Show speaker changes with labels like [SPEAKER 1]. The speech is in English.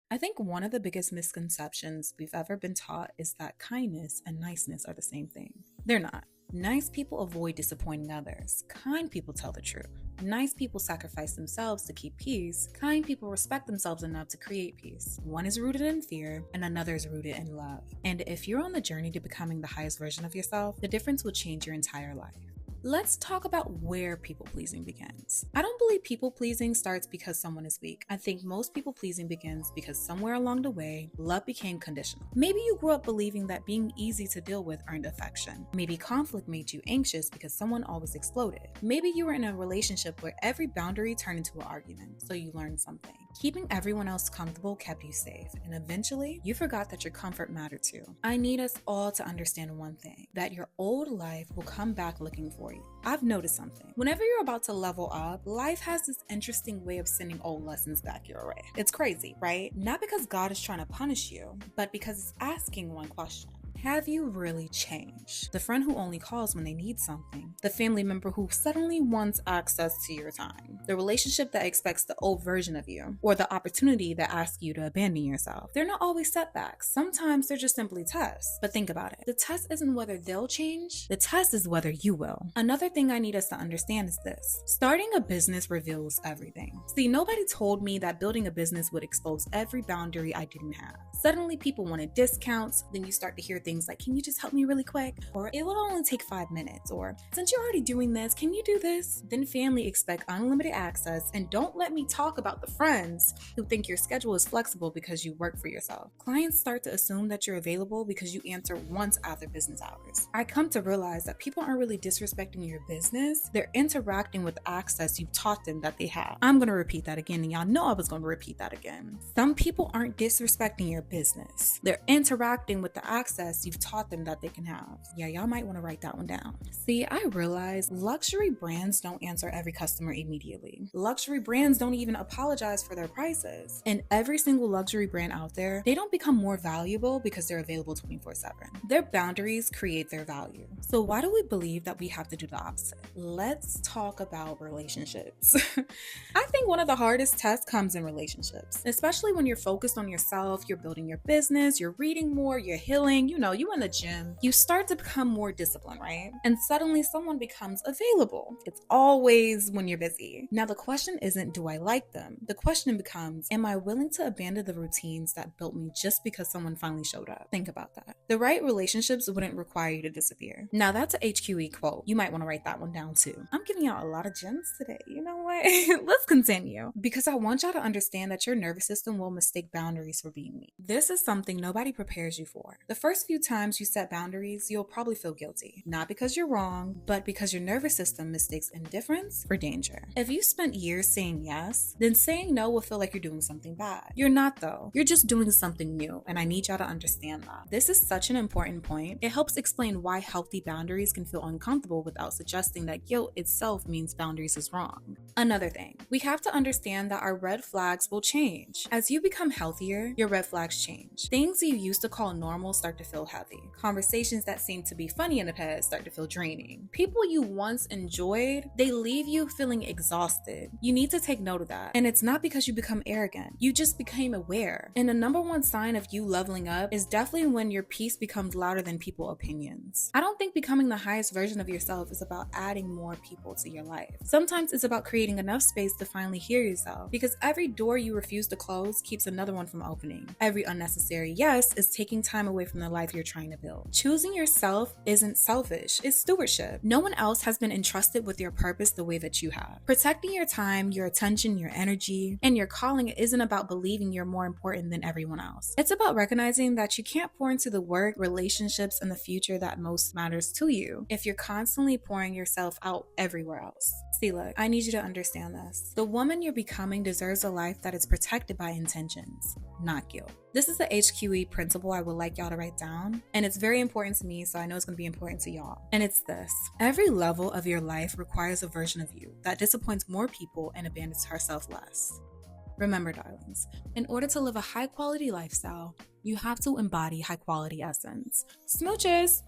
[SPEAKER 1] I think one of the biggest misconceptions we've ever been taught is that kindness and niceness are the same thing. They're not. Nice people avoid disappointing others. Kind people tell the truth. Nice people sacrifice themselves to keep peace. Kind people respect themselves enough to create peace. One is rooted in fear and another is rooted in love. And if you're on the journey to becoming the highest version of yourself, the difference will change your entire life. Let's talk about where people pleasing begins. I don't believe people pleasing starts because someone is weak. I think most people pleasing begins because somewhere along the way, love became conditional. Maybe you grew up believing that being easy to deal with earned affection. Maybe conflict made you anxious because someone always exploded. Maybe you were in a relationship where every boundary turned into an argument, so you learned something. Keeping everyone else comfortable kept you safe, and eventually, you forgot that your comfort mattered too. I need us all to understand one thing, that your old life will come back looking for you. I've noticed something. Whenever you're about to level up, life has this interesting way of sending old lessons back your way. It's crazy, right? Not because God is trying to punish you, but because it's asking one question. Have you really changed? The friend who only calls when they need something. The family member who suddenly wants access to your time. The relationship that expects the old version of you. Or the opportunity that asks you to abandon yourself. They're not always setbacks. Sometimes they're just simply tests. But think about it. The test isn't whether they'll change. The test is whether you will. Another thing I need us to understand is this. Starting a business reveals everything. See, nobody told me that building a business would expose every boundary I didn't have. Suddenly people wanted discounts. Then you start to hear things like, can you just help me really quick? Or it will only take 5 minutes. Or since you're already doing this, can you do this? Then family expect unlimited access, and don't let me talk about the friends who think your schedule is flexible because you work for yourself. Clients start to assume that you're available because you answer once after business hours. I come to realize that people aren't really disrespecting your business. They're interacting with the access you've taught them that they have. I'm going to repeat that again, and y'all know I was going to repeat that again. Some people aren't disrespecting your business. They're interacting with the access you've taught them that they can have. Yeah, y'all might want to write that one down. See, I realize luxury brands don't answer every customer immediately. Luxury brands don't even apologize for their prices. And every single luxury brand out there, they don't become more valuable because they're available 24/7. Their boundaries create their value. So why do we believe that we have to do the opposite? Let's talk about relationships. I think one of the hardest tests comes in relationships, especially when you're focused on yourself, you're building your business, you're reading more, you're healing, you in the gym. You start to become more disciplined, right? And suddenly someone becomes available. It's always when you're busy. Now the question isn't, do I like them? The question becomes, am I willing to abandon the routines that built me just because someone finally showed up? Think about that. The right relationships wouldn't require you to disappear. Now that's a HQE quote. You might want to write that one down too. I'm giving out a lot of gems today. You know what? Let's continue. Because I want y'all to understand that your nervous system will mistake boundaries for being weak. This is something nobody prepares you for. The first few times you set boundaries, you'll probably feel guilty. Not because you're wrong, but because your nervous system mistakes indifference for danger. If you spent years saying yes, then saying no will feel like you're doing something bad. You're not though. You're just doing something new, and I need y'all to understand that. This is such an important point. It helps explain why healthy boundaries can feel uncomfortable without suggesting that guilt itself means boundaries is wrong. Another thing, we have to understand that our red flags will change. As you become healthier, your red flags change. Things you used to call normal start to feel heavy. Conversations that seemed to be funny in the past start to feel draining. People you once enjoyed, they leave you feeling exhausted. You need to take note of that. And it's not because you become arrogant. You just became aware. And the number one sign of you leveling up is definitely when your peace becomes louder than people's opinions. I don't think becoming the highest version of yourself is about adding more people to your life. Sometimes it's about creating enough space to finally hear yourself, because every door you refuse to close keeps another one from opening. Every unnecessary yes is taking time away from the life you're trying to build. Choosing yourself isn't selfish, it's stewardship. No one else has been entrusted with your purpose the way that you have. Protecting your time, your attention, your energy, and your calling isn't about believing you're more important than everyone else. It's about recognizing that you can't pour into the work, relationships, and the future that most matters to you if you're constantly pouring yourself out everywhere else. See, look, I need you to understand this. The woman you're becoming deserves a life that is protected by intentions, not guilt. This is the HQE principle I would like y'all to write down, and it's very important to me, so I know it's going to be important to y'all. And it's this: every level of your life requires a version of you that disappoints more people and abandons herself less. Remember, darlings, in order to live a high-quality lifestyle, you have to embody high-quality essence. Smooches!